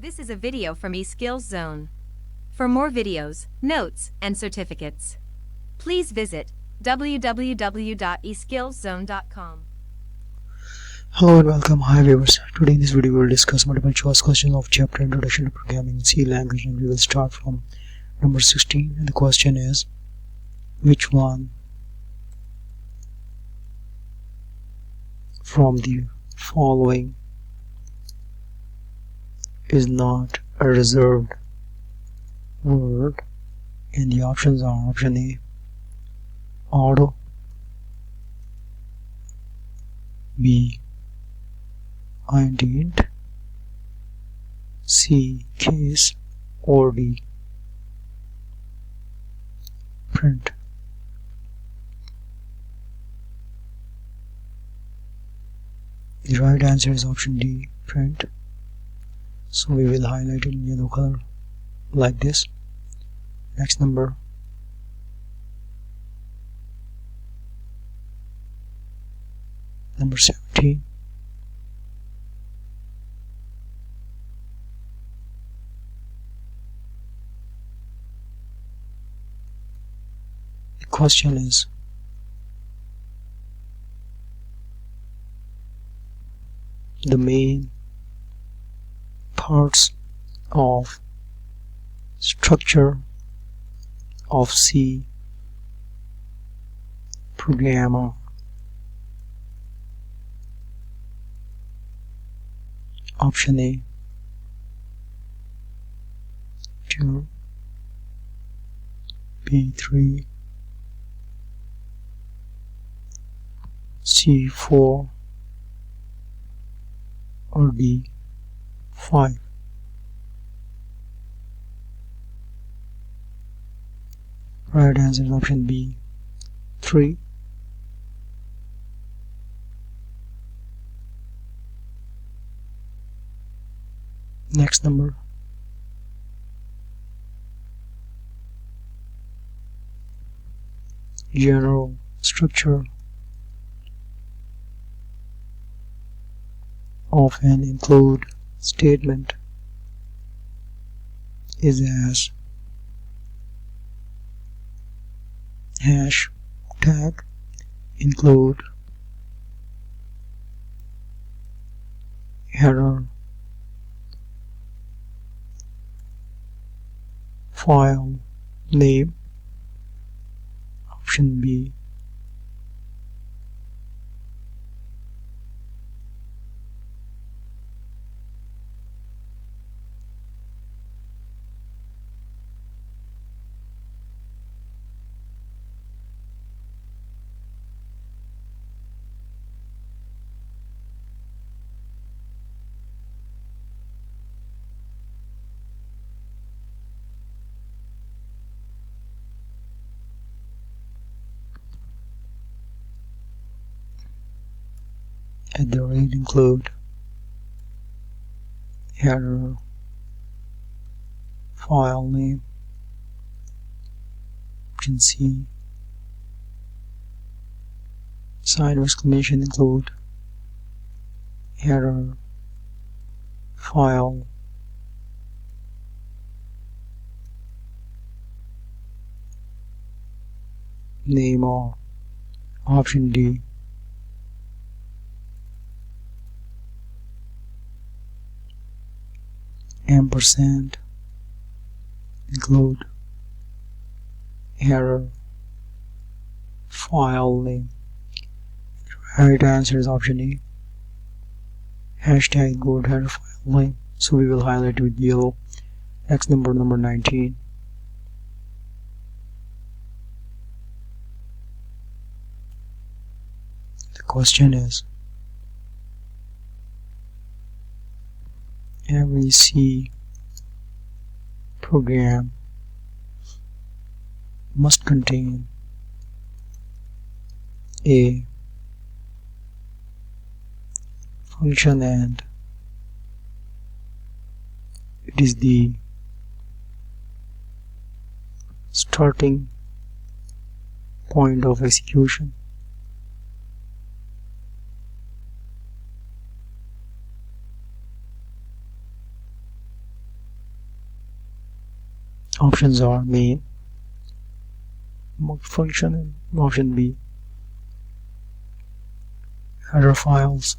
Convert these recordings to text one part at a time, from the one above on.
This is a video from eSkills Zone. For more videos, notes, and certificates, please visit www.eskillszone.com. Hello and welcome. Hi viewers. Today in this video we will discuss multiple choice questions of chapter Introduction to Programming in C language, and we will start from number 16, and the question is, which one from the following is not a reserved word? And the options are: option A, auto; B, int; C, case; or D, print. The right answer is option D, print. So we will highlight it in yellow color like this. Next number number 17. The question is, the main parts of structure of C programmer. Option A, 2, B, 3, C, 4, or D, 5. Right answer is option B, 3. Next number general structure of an include statement is as hash tag include header file name. Option B, at the rate include header file name. Option C, sign of exclamation include header file name. Or option D, ampersand include header file name. Right answer is option E, hashtag include header file name. So we will highlight it with yellow. Next number 19. The question is, every C program must contain a function, and it is the starting point of execution. Options are main, function, and option B, header files,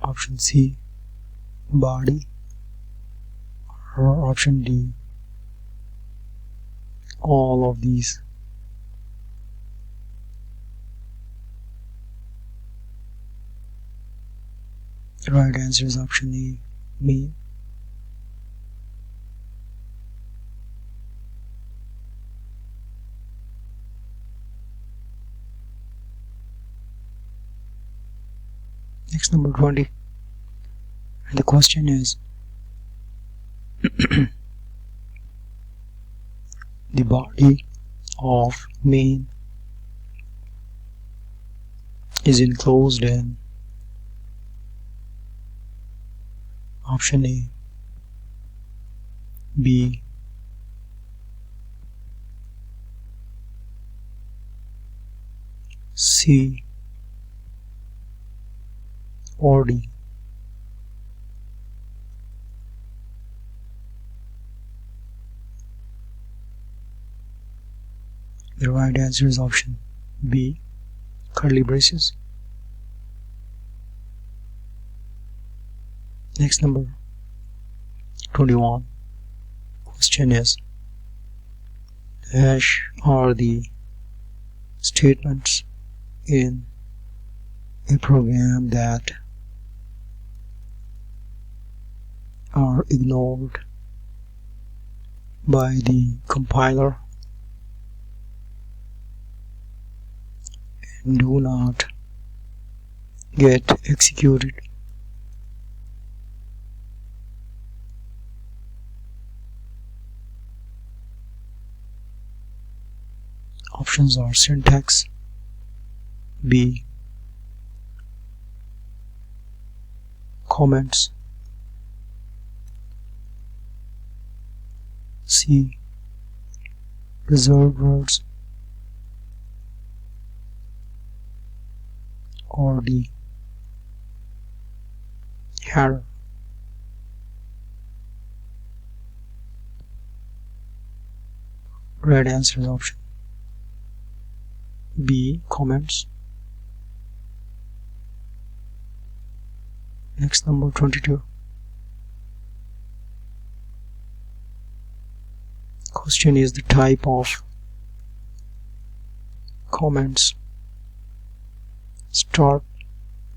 option C, body, or option D, all of these. The right answer is option A, main. Next, number 20. And the question is the body of main is enclosed in option A, B, C, or D. The right answer is option B, curly braces. Next, number 21. Question is, dash are the statements in a program that are ignored by the compiler and do not get executed. Options are syntax, B, comments, C, reserved words, or D, header. Right answer is option B, comments. Next, number 22. Question is the type of comments start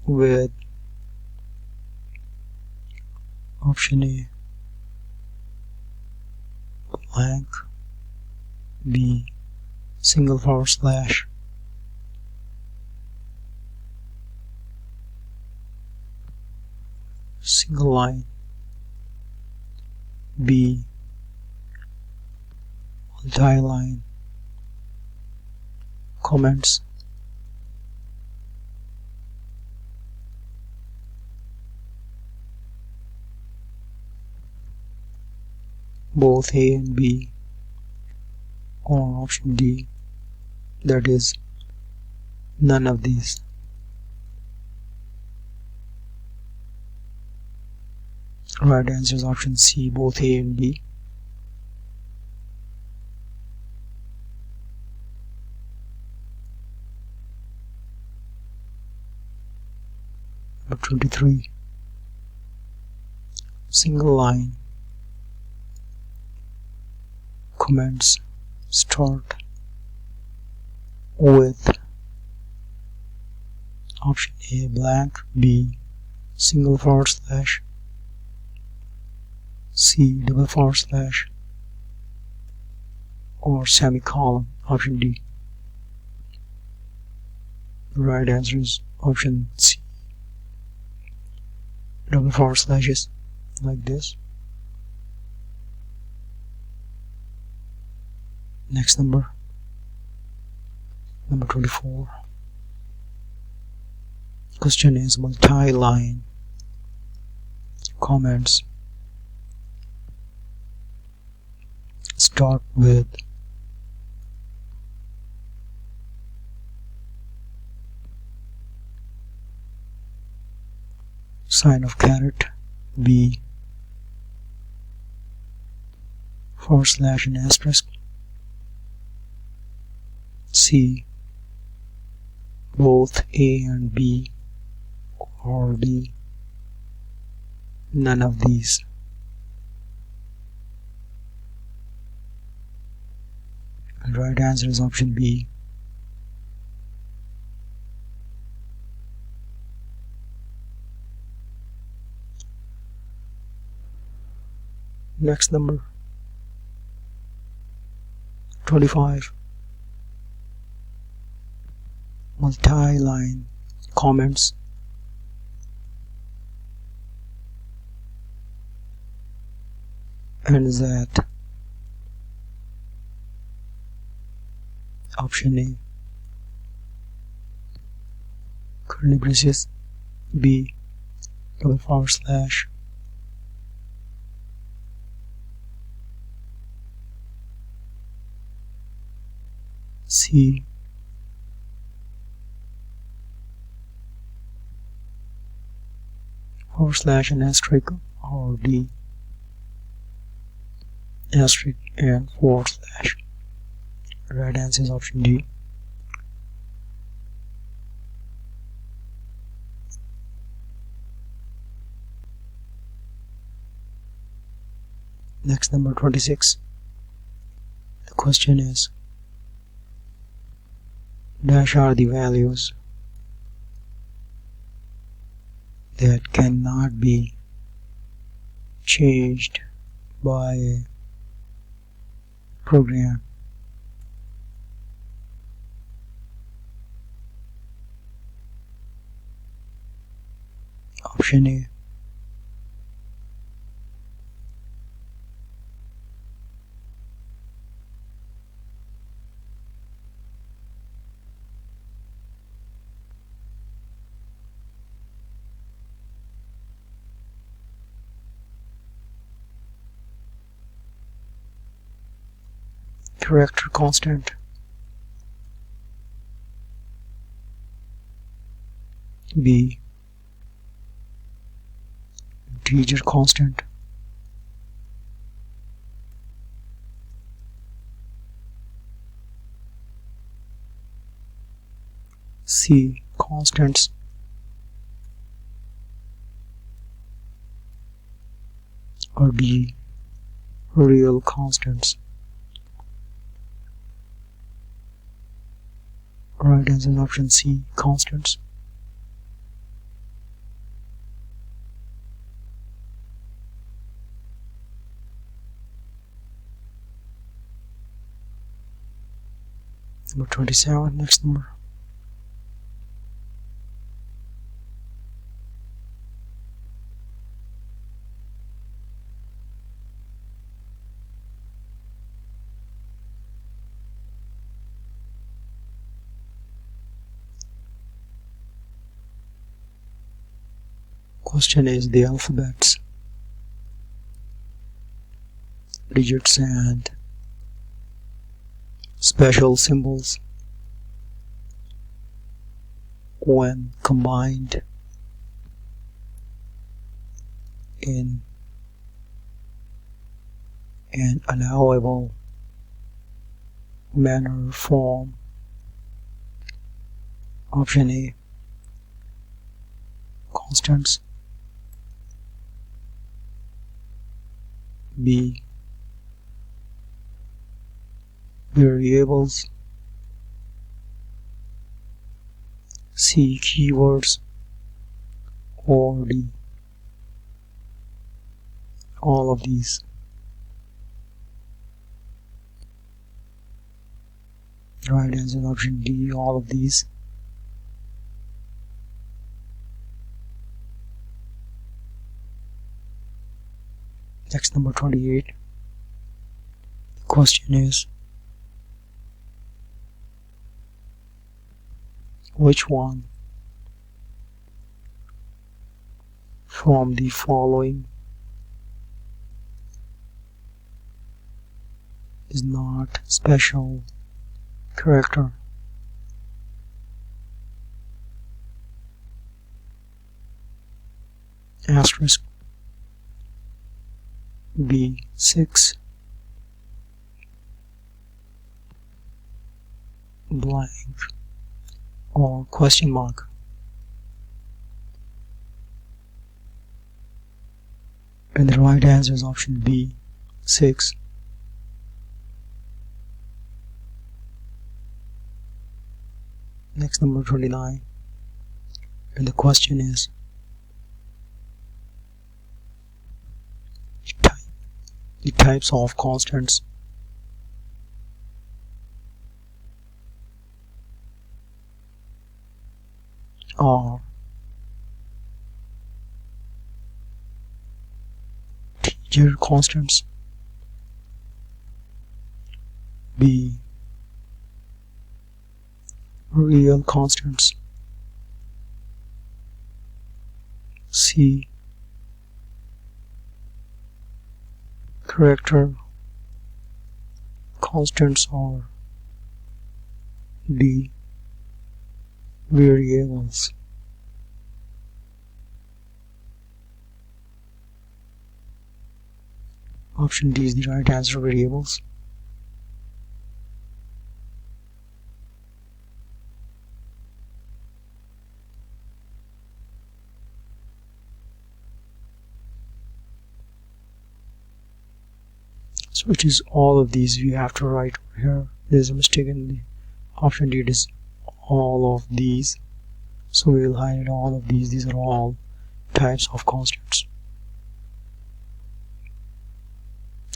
with option A, blank, B, single forward slash, single line, B, multi-line, comments, both A and B, or option D, that is none of these. Right answer is option C, both A and B. Number 23. Single line comments start with option A, blank, B, single forward slash, C, double forward slash, or semicolon, option D. The right answer is option C, double forward slashes, like this. Next, number 24. Question is multi-line comments start with sign of caret, B, / and asterisk. C. Both A and B or D. None of these. The right answer is option B. Next number 25. Multi-line comments. And that option A. Curly braces. B. // C. / and asterisk, or D. Asterisk and /. The right answer is option D. Next, number 26. The question is, dash are the values that cannot be changed by a program. Option A. Character constant. B. Integer constant. C. Constants. Or D. Real constants. Right answer is option C. Constants. Number 27. Next number. Question is the alphabets, digits and special symbols when combined in an allowable manner form. Option A. Constants. B. Variables. C. Keywords. Or D. All of these. Right answer is option D. All of these. Next, number 28. The question is, which one from the following is not special character? Asterisk. B. 6. blank or question mark. And the right answer is option B, 6. Next, number 29. And the question is, the types of constants are integer constants, B, real constants, C, character constants, or D, variables. Option D is the right answer, variables. So which is all of these we have to write over here. There's a mistake in the option D. It is all of these, so we will highlight all of these. These are all types of constants.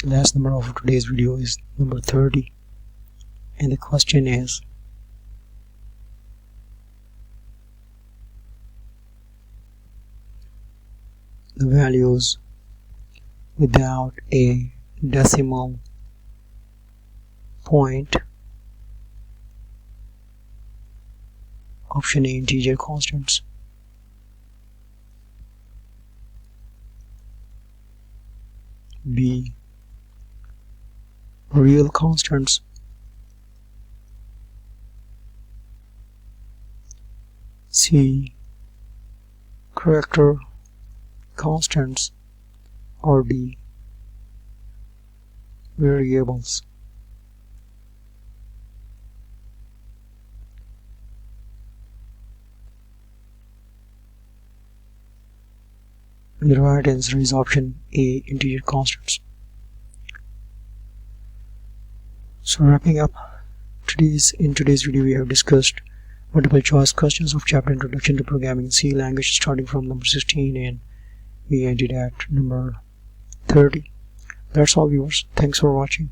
Last number of today's video is number 30, and the question is, the values without a decimal point. Option A, integer constants, B, real constants, C, character constants, or D, variables. And the right answer is option A, integer constants. So wrapping up, in today's video we have discussed multiple choice questions of chapter Introduction to Programming in C language, starting from number 16, and we ended at number 30. That's all, viewers. Thanks for watching.